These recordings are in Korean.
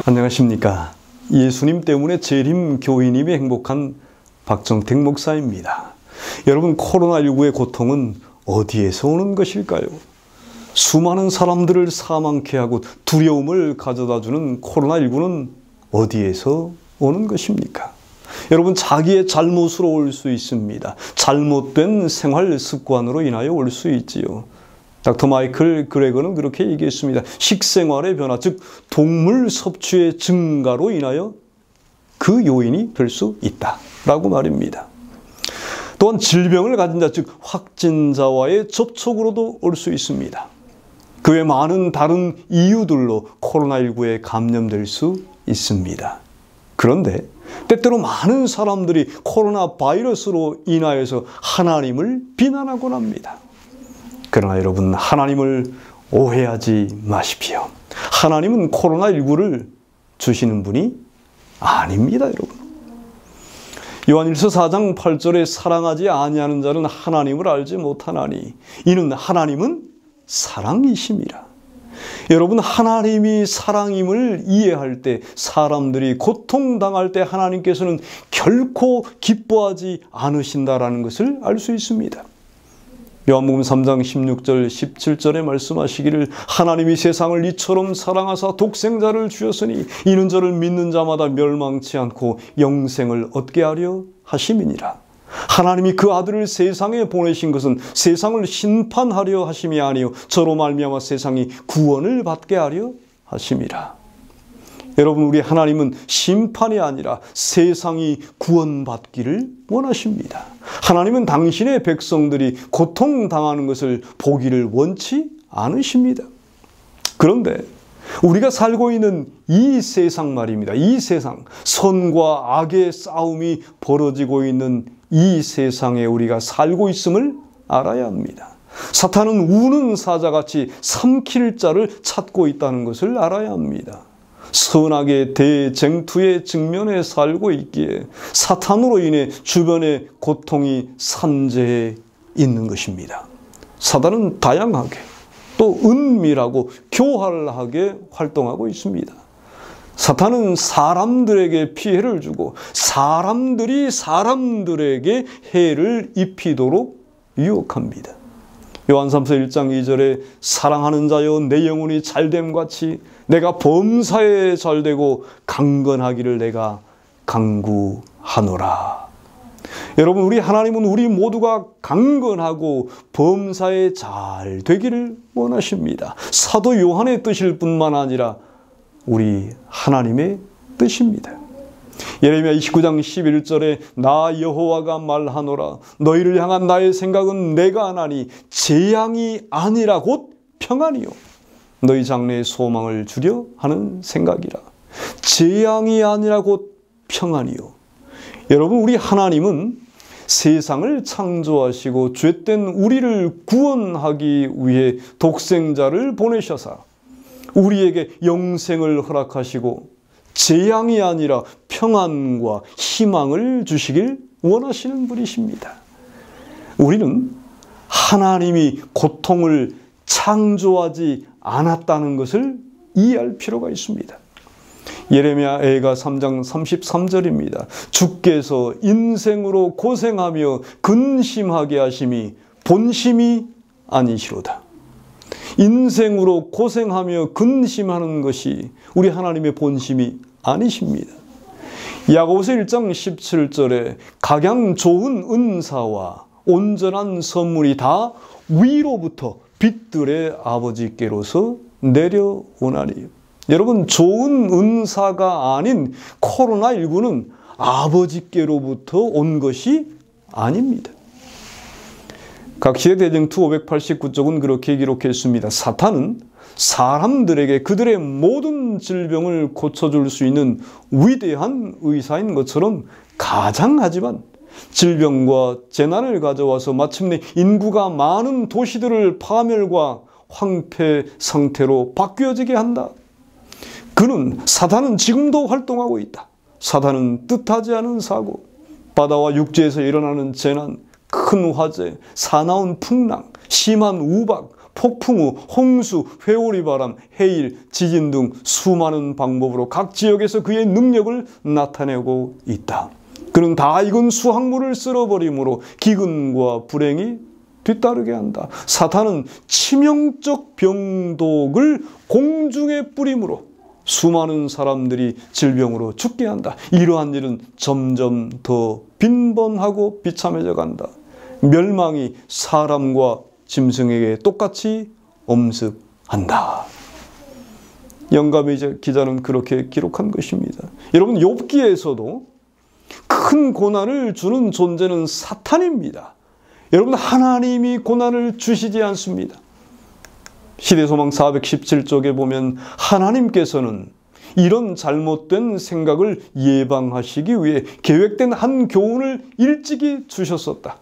안녕하십니까. 예수님 때문에 재림 교인임이 행복한 박정택 목사입니다. 여러분, 코로나19의 고통은 어디에서 오는 것일까요? 수많은 사람들을 사망케 하고 두려움을 가져다주는 코로나19는 어디에서 오는 것입니까? 여러분, 자기의 잘못으로 올 수 있습니다. 잘못된 생활 습관으로 인하여 올 수 있지요. 닥터 마이클 그레거는 그렇게 얘기했습니다. 식생활의 변화, 즉 동물 섭취의 증가로 인하여 그 요인이 될 수 있다라고 말입니다. 또한 질병을 가진 자, 즉 확진자와의 접촉으로도 올 수 있습니다. 그 외 많은 다른 이유들로 코로나19에 감염될 수 있습니다. 그런데 때때로 많은 사람들이 코로나 바이러스로 인하여서 하나님을 비난하곤 합니다. 그러나 여러분, 하나님을 오해하지 마십시오. 하나님은 코로나19를 주시는 분이 아닙니다, 여러분. 요한일서 4장 8절에 사랑하지 아니하는 자는 하나님을 알지 못하나니 이는 하나님은 사랑이심이라. 여러분, 하나님이 사랑임을 이해할 때, 사람들이 고통당할 때 하나님께서는 결코 기뻐하지 않으신다라는 것을 알 수 있습니다. 요한복음 3장 16절 17절에 말씀하시기를 하나님이 세상을 이처럼 사랑하사 독생자를 주셨으니 이는 저를 믿는 자마다 멸망치 않고 영생을 얻게 하려 하심이니라. 하나님이 그 아들을 세상에 보내신 것은 세상을 심판하려 하심이 아니요 저로 말미암아 세상이 구원을 받게 하려 하심이라. 여러분, 우리 하나님은 심판이 아니라 세상이 구원받기를 원하십니다. 하나님은 당신의 백성들이 고통당하는 것을 보기를 원치 않으십니다. 그런데 우리가 살고 있는 이 세상 말입니다. 이 세상, 선과 악의 싸움이 벌어지고 있는 이 세상에 우리가 살고 있음을 알아야 합니다. 사탄은 우는 사자같이 삼킬 자를 찾고 있다는 것을 알아야 합니다. 선악의 대쟁투의 직면에 살고 있기에 사탄으로 인해 주변의 고통이 산재해 있는 것입니다. 사탄은 다양하게 또 은밀하고 교활하게 활동하고 있습니다. 사탄은 사람들에게 피해를 주고 사람들이 사람들에게 해를 입히도록 유혹합니다. 요한 3서 1장 2절에 사랑하는 자여 내 영혼이 잘됨같이 내가 범사에 잘되고 강건하기를 내가 간구하노라. 여러분, 우리 하나님은 우리 모두가 강건하고 범사에 잘 되기를 원하십니다. 사도 요한의 뜻일 뿐만 아니라 우리 하나님의 뜻입니다. 예레미야 29장 11절에 나 여호와가 말하노라 너희를 향한 나의 생각은 내가 하나니 재앙이 아니라 곧 평안이요 너희 장래에 소망을 주려 하는 생각이라. 재앙이 아니라 곧 평안이요. 여러분, 우리 하나님은 세상을 창조하시고 죄된 우리를 구원하기 위해 독생자를 보내셔서 우리에게 영생을 허락하시고 재앙이 아니라 평안과 희망을 주시길 원하시는 분이십니다. 우리는 하나님이 고통을 창조하지 않았다는 것을 이해할 필요가 있습니다. 예레미야 애가 3장 33절입니다. 주께서 인생으로 고생하며 근심하게 하심이 본심이 아니시로다. 인생으로 고생하며 근심하는 것이 우리 하나님의 본심이 아니십니다. 야고보서 1장 17절에 각양 좋은 은사와 온전한 선물이 다 위로부터 빛들의 아버지께로서 내려오나니. 여러분, 좋은 은사가 아닌 코로나19는 아버지께로부터 온 것이 아닙니다. 각시대 대쟁투 589쪽은 그렇게 기록했습니다. 사탄은 사람들에게 그들의 모든 질병을 고쳐줄 수 있는 위대한 의사인 것처럼 가장하지만 질병과 재난을 가져와서 마침내 인구가 많은 도시들을 파멸과 황폐 상태로 바뀌어지게 한다. 사탄은 지금도 활동하고 있다. 사탄은 뜻하지 않은 사고, 바다와 육지에서 일어나는 재난, 큰 화재, 사나운 풍랑, 심한 우박, 폭풍우, 홍수, 회오리바람, 해일, 지진 등 수많은 방법으로 각 지역에서 그의 능력을 나타내고 있다. 그는 다 익은 수확물을 쓸어버림으로 기근과 불행이 뒤따르게 한다. 사탄은 치명적 병독을 공중에 뿌림으로 수많은 사람들이 질병으로 죽게 한다. 이러한 일은 점점 더 빈번하고 비참해져 간다. 멸망이 사람과 짐승에게 똑같이 엄습한다. 영감의 기자는 그렇게 기록한 것입니다. 여러분, 욥기에서도 큰 고난을 주는 존재는 사탄입니다. 여러분, 하나님이 고난을 주시지 않습니다. 시대소망 417쪽에 보면 하나님께서는 이런 잘못된 생각을 예방하시기 위해 계획된 한 교훈을 일찍이 주셨었다.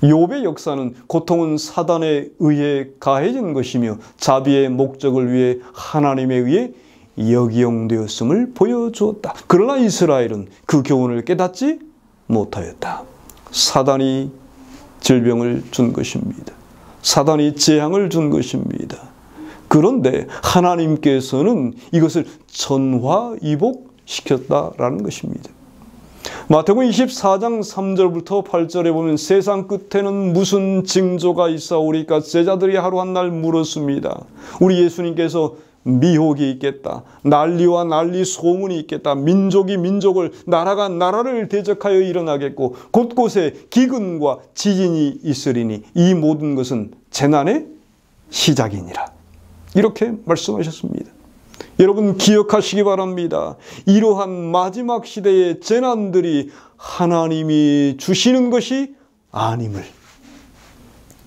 욥의 역사는 고통은 사단에 의해 가해진 것이며 자비의 목적을 위해 하나님에 의해 역이용되었음을 보여주었다. 그러나 이스라엘은 그 교훈을 깨닫지 못하였다. 사단이 질병을 준 것입니다. 사단이 재앙을 준 것입니다. 그런데 하나님께서는 이것을 전화위복시켰다라는 것입니다. 마태복음 24장 3절부터 8절에 보면 세상 끝에는 무슨 징조가 있사오리까 제자들이 하루 한 날 물었습니다. 우리 예수님께서 미혹이 있겠다. 난리와 난리 소문이 있겠다. 민족이 민족을, 나라가 나라를 대적하여 일어나겠고 곳곳에 기근과 지진이 있으리니 이 모든 것은 재난의 시작이니라. 이렇게 말씀하셨습니다. 여러분, 기억하시기 바랍니다. 이러한 마지막 시대의 재난들이 하나님이 주시는 것이 아님을,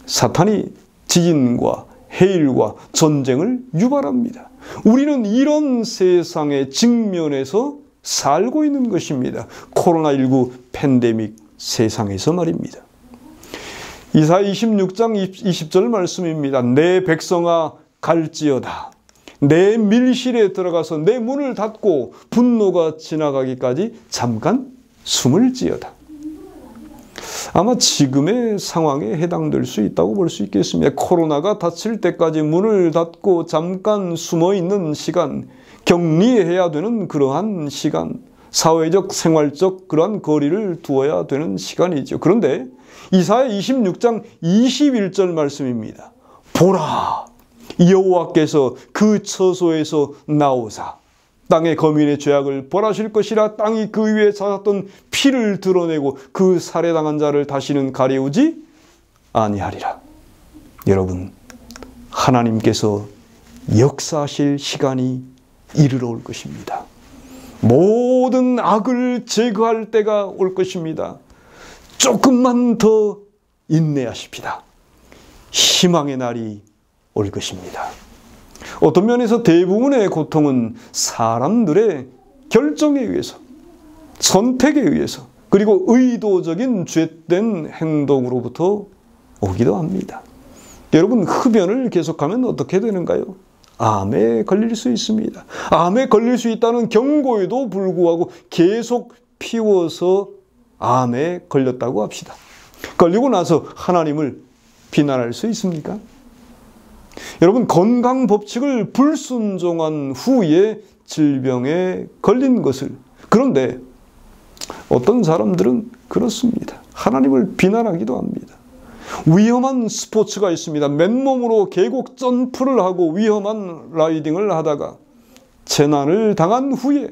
사탄이 지진과 해일과 전쟁을 유발합니다. 우리는 이런 세상에 직면해서 살고 있는 것입니다. 코로나19 팬데믹 세상에서 말입니다. 이사야 26장 20절 말씀입니다. 내 백성아 갈지어다. 내 밀실에 들어가서 내 문을 닫고 분노가 지나가기까지 잠깐 숨을 지어다. 아마 지금의 상황에 해당될 수 있다고 볼 수 있겠습니다. 코로나가 닫힐 때까지 문을 닫고 잠깐 숨어있는 시간, 격리해야 되는 그러한 시간, 사회적, 생활적 그러한 거리를 두어야 되는 시간이죠. 그런데 이사야 26장 21절 말씀입니다. 보라! 여호와께서 그 처소에서 나오사 땅의 거민의 죄악을 벌하실 것이라. 땅이 그 위에 잦았던 피를 드러내고 그 살해당한 자를 다시는 가리우지 아니하리라. 여러분, 하나님께서 역사하실 시간이 이르러 올 것입니다. 모든 악을 제거할 때가 올 것입니다. 조금만 더 인내하십시다. 희망의 날이 올 것입니다. 어떤 면에서 대부분의 고통은 사람들의 결정에 의해서, 선택에 의해서, 그리고 의도적인 죄된 행동으로부터 오기도 합니다. 여러분, 흡연을 계속하면 어떻게 되는가요? 암에 걸릴 수 있습니다. 암에 걸릴 수 있다는 경고에도 불구하고 계속 피워서 암에 걸렸다고 합시다. 걸리고 나서 하나님을 비난할 수 있습니까? 여러분, 건강 법칙을 불순종한 후에 질병에 걸린 것을, 그런데 어떤 사람들은 그렇습니다. 하나님을 비난하기도 합니다. 위험한 스포츠가 있습니다. 맨몸으로 계곡 점프를 하고 위험한 라이딩을 하다가 재난을 당한 후에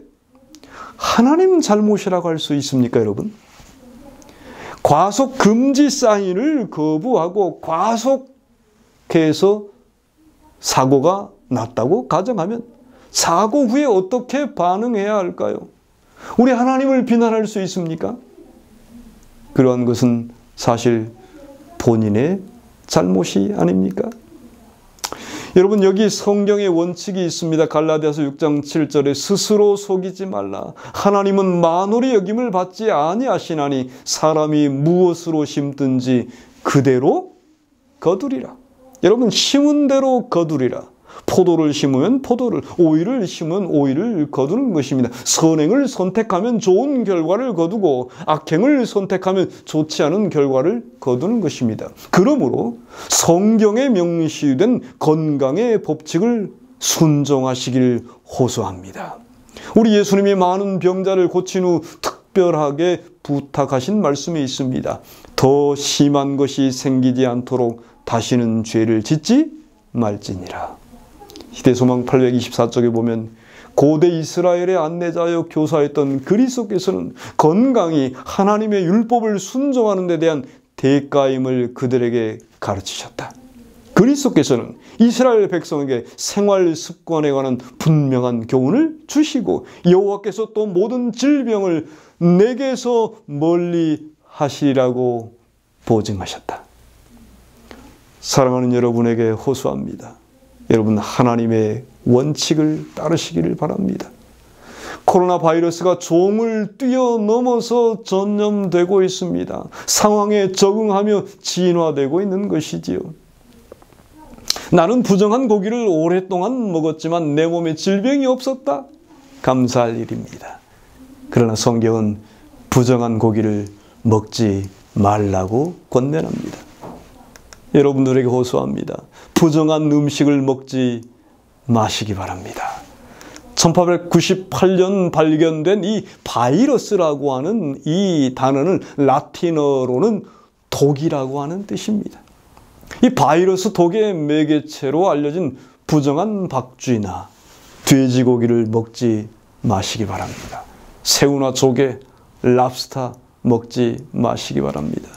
하나님 잘못이라고 할 수 있습니까, 여러분? 과속 금지 사인을 거부하고 과속해서 사고가 났다고 가정하면 사고 후에 어떻게 반응해야 할까요? 우리 하나님을 비난할 수 있습니까? 그러한 것은 사실 본인의 잘못이 아닙니까? 여러분, 여기 성경의 원칙이 있습니다. 갈라디아서 6장 7절에 스스로 속이지 말라. 하나님은 만홀의 여김을 받지 아니하시나니 사람이 무엇으로 심든지 그대로 거두리라. 여러분, 심은 대로 거두리라. 포도를 심으면 포도를, 오이를 심으면 오이를 거두는 것입니다. 선행을 선택하면 좋은 결과를 거두고 악행을 선택하면 좋지 않은 결과를 거두는 것입니다. 그러므로 성경에 명시된 건강의 법칙을 순종하시길 호소합니다. 우리 예수님이 많은 병자를 고친 후 특별하게 부탁하신 말씀이 있습니다. 더 심한 것이 생기지 않도록 다시는 죄를 짓지 말지니라. 시대소망 824쪽에 보면 고대 이스라엘의 안내자여 교사였던 그리스도께서는 건강이 하나님의 율법을 순종하는 데 대한 대가임을 그들에게 가르치셨다. 그리스도께서는 이스라엘 백성에게 생활 습관에 관한 분명한 교훈을 주시고 여호와께서 또 모든 질병을 내게서 멀리 하시리라고 보증하셨다. 사랑하는 여러분에게 호소합니다. 여러분, 하나님의 원칙을 따르시기를 바랍니다. 코로나 바이러스가 종을 뛰어넘어서 전염되고 있습니다. 상황에 적응하며 진화되고 있는 것이지요. 나는 부정한 고기를 오랫동안 먹었지만 내 몸에 질병이 없었다. 감사할 일입니다. 그러나 성경은 부정한 고기를 먹지 말라고 권면합니다. 여러분들에게 호소합니다. 부정한 음식을 먹지 마시기 바랍니다. 1898년 발견된 이 바이러스라고 하는 이 단어는 라틴어로는 독이라고 하는 뜻입니다. 이 바이러스 독의 매개체로 알려진 부정한 박쥐나 돼지고기를 먹지 마시기 바랍니다. 새우나 조개, 랍스터 먹지 마시기 바랍니다.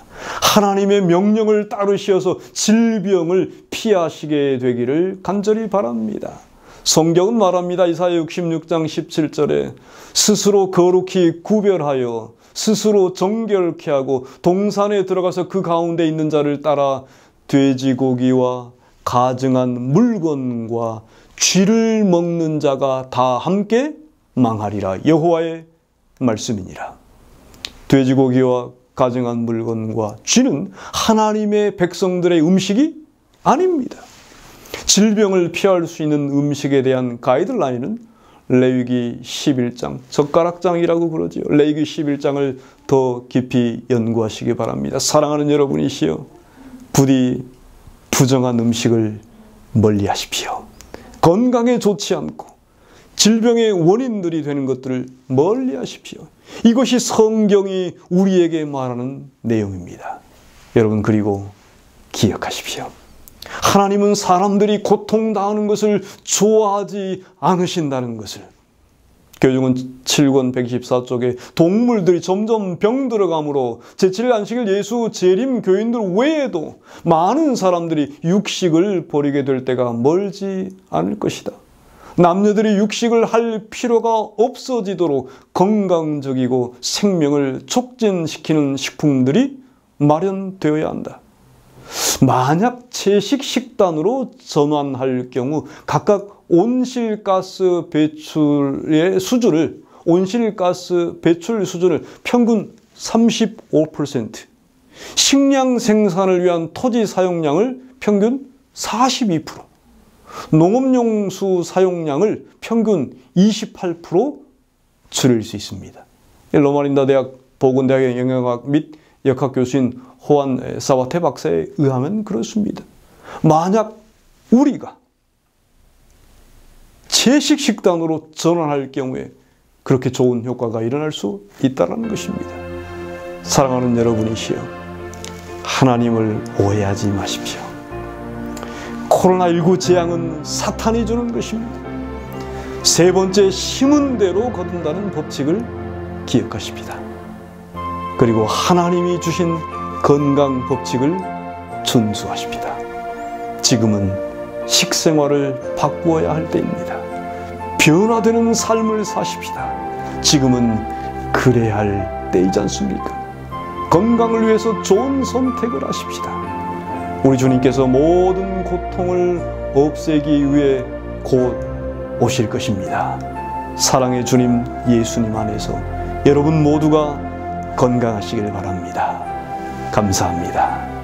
하나님의 명령을 따르시어서 질병을 피하시게 되기를 간절히 바랍니다. 성경은 말합니다. 이사야 66장 17절에 스스로 거룩히 구별하여 스스로 정결케 하고 동산에 들어가서 그 가운데 있는 자를 따라 돼지고기와 가증한 물건과 쥐를 먹는 자가 다 함께 망하리라. 여호와의 말씀이니라. 돼지고기와 가증한 물건과 쥐는 하나님의 백성들의 음식이 아닙니다. 질병을 피할 수 있는 음식에 대한 가이드라인은 레위기 11장, 젓가락장이라고 그러지요. 레위기 11장을 더 깊이 연구하시기 바랍니다. 사랑하는 여러분이시여, 부디 부정한 음식을 멀리하십시오. 건강에 좋지 않고 질병의 원인들이 되는 것들을 멀리하십시오. 이것이 성경이 우리에게 말하는 내용입니다. 여러분, 그리고 기억하십시오. 하나님은 사람들이 고통당하는 것을 좋아하지 않으신다는 것을. 교육은 7권 114쪽에 동물들이 점점 병들어가므로 제7일 안식일 예수 재림 교인들 외에도 많은 사람들이 육식을 버리게 될 때가 멀지 않을 것이다. 남녀들이 육식을 할 필요가 없어지도록 건강적이고 생명을 촉진시키는 식품들이 마련되어야 한다. 만약 채식 식단으로 전환할 경우 각각 온실가스 배출 수준을 평균 35%, 식량 생산을 위한 토지 사용량을 평균 42%, 농업용수 사용량을 평균 28% 줄일 수 있습니다. 로마린다 대학 보건대학의 영양학 및 역학 교수인 호안 사와테 박사에 의하면 그렇습니다. 만약 우리가 채식 식단으로 전환할 경우에 그렇게 좋은 효과가 일어날 수 있다는 것입니다. 사랑하는 여러분이시여, 하나님을 오해하지 마십시오. 코로나19 재앙은 사탄이 주는 것입니다. 세 번째, 심은 대로 거둔다는 법칙을 기억하십니다. 그리고 하나님이 주신 건강 법칙을 준수하십니다. 지금은 식생활을 바꾸어야 할 때입니다. 변화되는 삶을 사십시다. 지금은 그래야 할 때이지 않습니까? 건강을 위해서 좋은 선택을 하십시다. 우리 주님께서 모든 고통을 없애기 위해 곧 오실 것입니다. 사랑의 주님 예수님 안에서 여러분 모두가 건강하시길 바랍니다. 감사합니다.